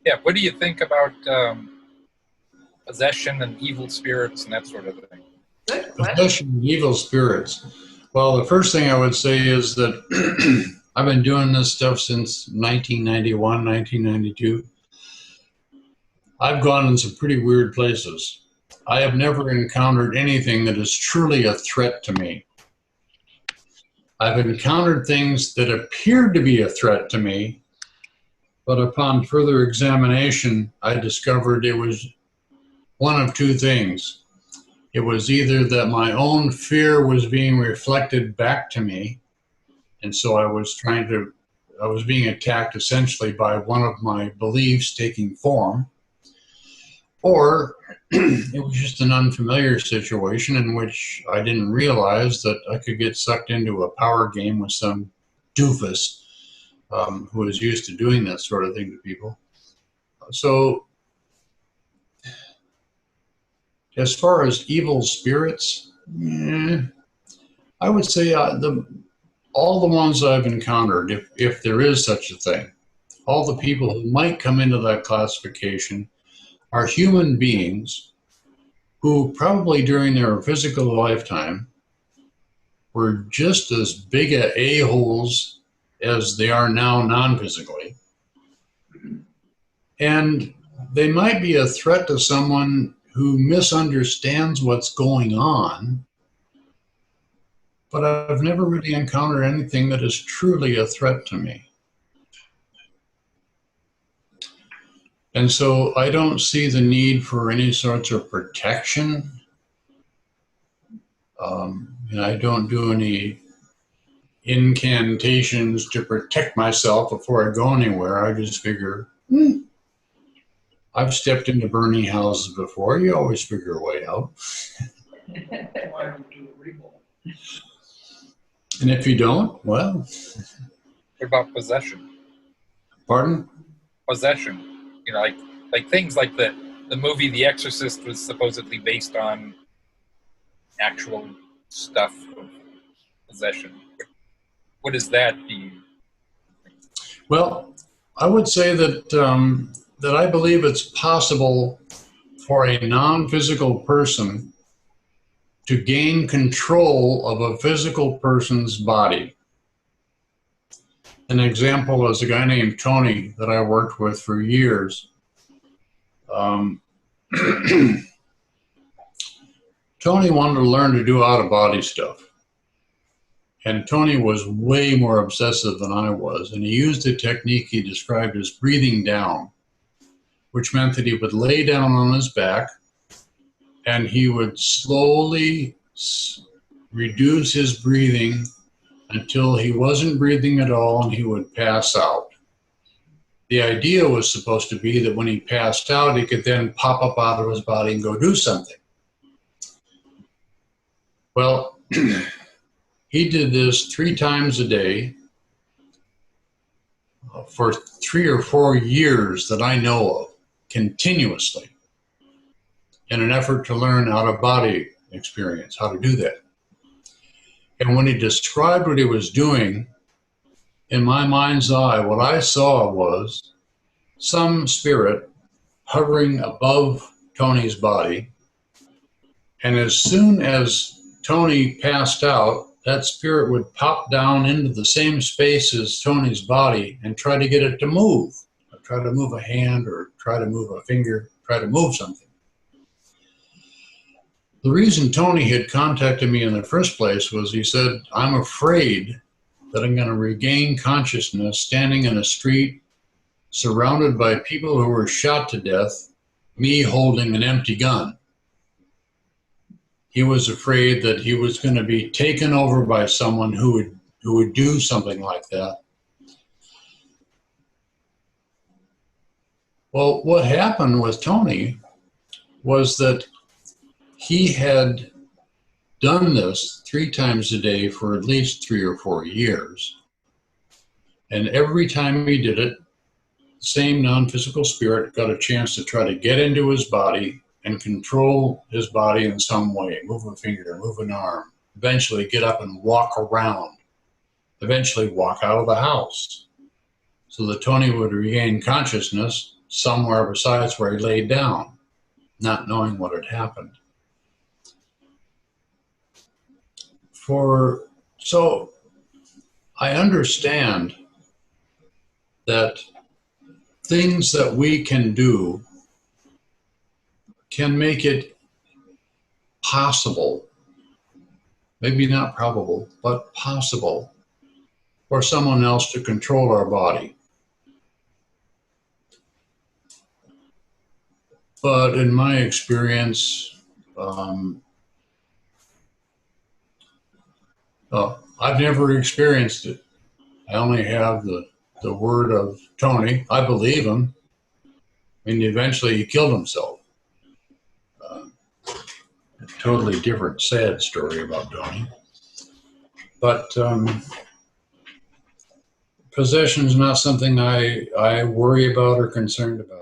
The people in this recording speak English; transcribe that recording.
Yeah, what do you think about possession and evil spirits and that sort of thing? Good question. Possession of evil spirits. Well, the first thing I would say is that I've been doing this stuff since 1991, 1992. I've gone in some pretty weird places. I have never encountered anything that is truly a threat to me. I've encountered things that appeared to be a threat to me, but upon further examination, I discovered it was one of two things. It was either that my own fear was being reflected back to me, and so I was being attacked essentially by one of my beliefs taking form, or it was just an unfamiliar situation in which I didn't realize that I could get sucked into a power game with some doofus who is used to doing that sort of thing to people. So, as far as evil spirits, I would say all the ones I've encountered, if there is such a thing, all the people who might come into that classification are human beings who probably during their physical lifetime were just as big a-holes as they are now non-physically. And they might be a threat to someone who misunderstands what's going on, but I've never really encountered anything that is truly a threat to me. And so I don't see the need for any sorts of protection. And I don't do any incantations to protect myself before I go anywhere. I just figure, I've stepped into burning houses before. You always figure a way out. Why don't we do a revolt? And if you don't, well, What about possession? pardon? Possession. You know, like things like the movie The Exorcist was supposedly based on actual stuff of possession. What is that? Do you Well, I would say that that I believe it's possible for a non-physical person to gain control of a physical person's body. An example is a guy named Tony that I worked with for years. Tony wanted to learn to do out-of-body stuff. And Tony was way more obsessive than I was. And he used a technique he described as breathing down, which meant that he would lay down on his back and he would slowly reduce his breathing until he wasn't breathing at all and he would pass out. The idea was supposed to be that when he passed out, he could then pop up out of his body and go do something. Well, he did this 3 times a day for 3 or 4 years that I know of, continuously, in an effort to learn out-of-body experience, how to do that. And when he described what he was doing, in my mind's eye, what I saw was some spirit hovering above Tony's body. And as soon as Tony passed out, that spirit would pop down into the same space as Tony's body and try to get it to move. Or try to move a hand or try to move a finger, try to move something. The reason Tony had contacted me in the first place was he said, I'm afraid that I'm going to regain consciousness standing in a street surrounded by people who were shot to death, me holding an empty gun. He was afraid that he was going to be taken over by someone who would do something like that. Well, what happened with Tony was that he had done this 3 times a day for at least 3 or 4 years. And every time he did it, the same non-physical spirit got a chance to try to get into his body and control his body in some way, move a finger, move an arm, eventually get up and walk around, eventually walk out of the house, so that Tony would regain consciousness, somewhere besides where he laid down, not knowing what had happened. So I understand that things that we can do can make it possible, maybe not probable, but possible for someone else to control our body. But in my experience, I've never experienced it. I only have the word of Tony. I believe him. I mean, eventually he killed himself. A totally different, sad story about Tony. But possession is not something I worry about or concerned about.